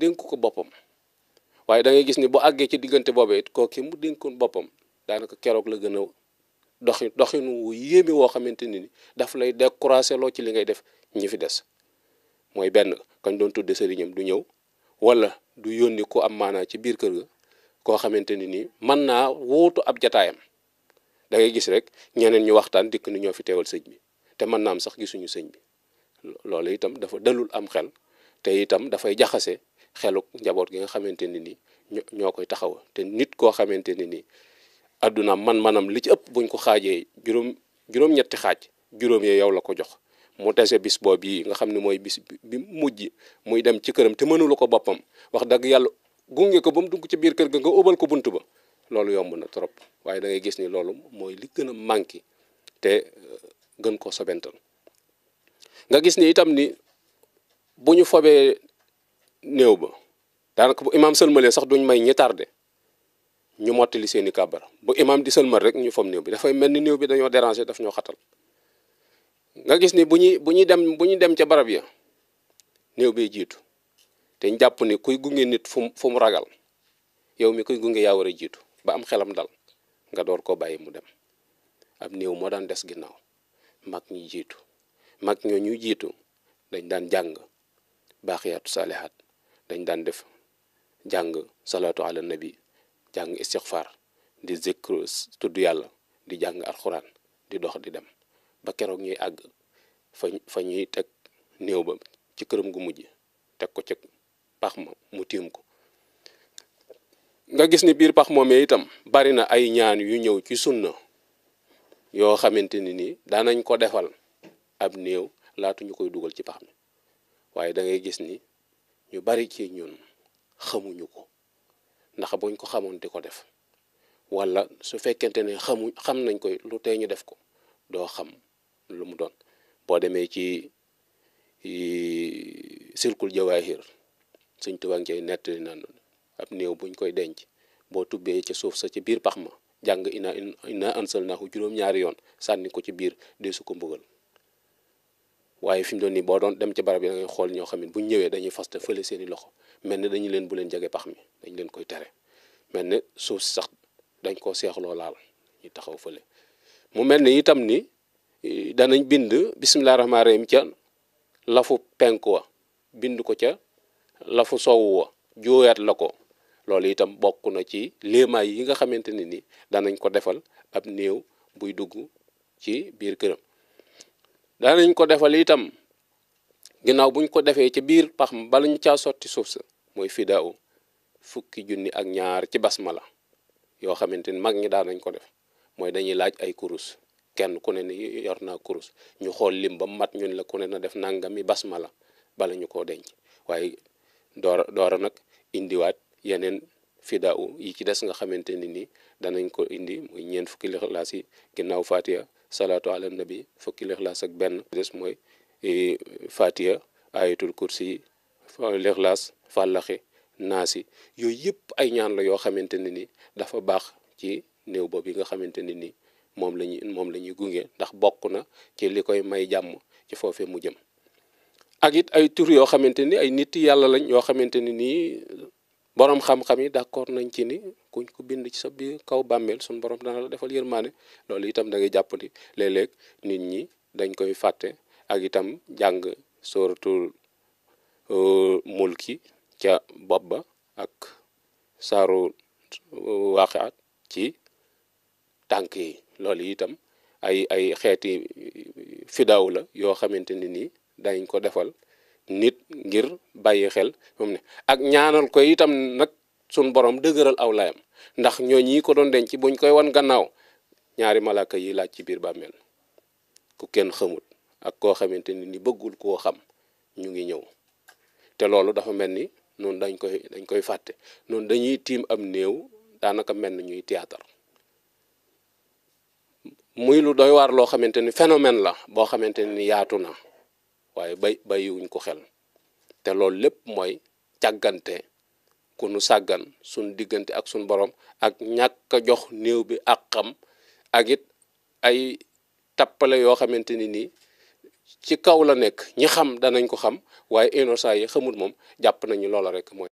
dénku ko boppam waaye da ngay gis ni bu àggee ci diggante boobee it kooki mu dénkoon boppam daanaka keroog la gën a doxinu wu yéeme woo xamante ni daf lay découragé loo ci li ngay def ñi fi des mooy benn kañ doon tudde sëriñam du ñëw wala du yónni ku am maanaa ci biir kër ga koo xamante ni nii mën naa wuutu ab jataayam da ngay gis rek ñeneen ñu waxtaan dikk ni ñoo fi teewal sëñ bi te mën naa am sax gisuñu sëñ bi loolu itam dafa dalul am xel te itam dafay jaxase xeluk njaboot gi nga xamante ni nii ñoo koy taxaw te nit koo xamante ni nii adduna man-manam li ci ëpp buñ ko xaajee juróom-ñetti xaaj juróom yee yow la ko jox mu dese bis boobu yi nga xam ne mooy bis bi mujj muy dem ci këram te mënulu ko boppam wax dëgg yàlla gunge ko ba mu dugg ci biir kër ga nga ubal ko bunt ba loolu yomb na trop waaye da ngay gis ni loolu mooy li gën a manqué te gën koo sobental nga gis ni itam ni bu ñu fobee néew ba daanaka bu imaam sëlmalee sax duñ may ñi tardé ñu mottali seeni kàbbar bu imaam di sëlmal rek ñu fob néew bi dafay mel ni néew bi dañoo déranger daf ñoo xatal nga gis ni bu ñuy dem ca barab ya néew bi jiitu te ñu jàpp ni kuy gunge nit fu mu ragal yow mi kuy gunge yaa war a jiitu ba am xelam dal nga door koo bàyyi mu dem ab néew moo daan des ginnaaw mag ñi jiitu mag ñoo ñu jiitu dañ daan jàng baaxiyaatu saalihaat dañ daan def jàng salaatu ala nabi jàng istixfaar di zikru tudd yàlla di jàng alxuraan di dox di dem ba keroog ñuy àgg fa ñuy teg néew ba ci këram gu mujj teg ko ci pax ma mu tiim ko nga gis ni biir pax moomee itam bari na ay ñaan yu ñëw ci sunna yoo xamante ni nii daanañ ko defal ab néew laatu ñu koy dugal ci pax mi waaye da ngay gis ni ñu bari ci ñun xamuñu ko ndax buñ ko xamoon di ko def wala su fekkente ne xam nañ koy lu tee ñu def ko doo xam lu mu doon boo demee ci silkul jawaahir Sëñ Tuubaa ngi cay nettali naan ab néew buñ koy denc boo tubbee ca suuf sa ci biir pax ma jàng inna ansalnaahu juróom-ñaari yoon sànni ko ci biir dee su ko mbugal waaye fi mu doon nii boo doon dem ci barab yi da ngay xool ñoo xam ne buñ ñëwee dañuy faste fële seeni loxo mel ne dañu leen bu leen jege pax mi dañ leen koy tere mel ne suuf sax dañ koo seexloo laal ñu taxaw fële mu mel ne itam ni danañ bind bisimilah rahmaani rahim ca lafu penku wa bind ko ca lafu sowu wa jooyaat la ko loolu itam bokk na ci léemaay yi nga xamante ne ni danañ ko defal ab néew buy dugg ci biir këram danañ ko defal itam ginnaaw buñ ko defee ci biir pax ma bala ñu caa sotti suuf sa mooy fidaaw fukki junni ak ñaar ci basmala yoo xamante ni mag ñi daan nañ ko def mooy dañuy laaj ay kurus kenn ku ne ni yor naa kurus ñu xool lim ba mat ñun la ku ne na def nangami basmala bala ñu koo denc waaye doora nag indiwaat yeneen fidaaw yi ci des nga xamante ni nii danañ ko indi muy ñeent fukki lixlaas yi ginnaaw fatiha salaatu ala nabi fukki lixlaas ak benn des mooy fatiha ayatul kursi lixlaas fàllaxi naasi yooyu yëpp ay ñaan la yoo xamante ne ni dafa baax ci néew boobu yi nga xamante ne ni moom la ñuy gunge ndax bokk na ci li koy may jàmm ci foofee mu jëm ak it ay tur yoo xamante ni ay nit yàlla lañ yoo xamante ni nii borom xam-xam yi d'accord nañ ci ni kuñ ko bind ci sa biir kaw bàmmeel suñ borom dana la defal yërmaane loolu itam da ngay jàpp ni léeg-léeg nit ñi dañ koy fàtte ak itam jàng sooratul mulki ca bopp ba ak saaru waaqiat ci tànk yi loolu itam ay xeeti fidaaw la yoo xamante ni nii dañ ko defal nit ngir bàyyi xel moom ne ak ñaanal ko itam nag sun borom dëgëral aw layam ndax ñoo ñi ko doon denc buñ koy wan gannaaw ñaari malaaka yi laaj ci biir bàmmeel ku kenn xamut ak koo xamante ni bëggul koo xam ñu ngi ñëw te loolu dafa mel ni noonu dañ koy fàtte noonu dañuy tiim am néew daanaka mel na ñuy théâtre muy lu doy waar loo xamante ni phénomène la boo xamante ni yaatu na waaye bàyyiwuñ ko xel te loolu lépp mooy càggante ku nu sàggan suñ diggante ak suñ borom ak ñàkk a jox néew bi ak xam ak it ay tappale yoo xamante ni nii ci kaw la nekk ñi xam danañ ko xam waaye innocent yi xamul moom jàpp nañu loola rek mooy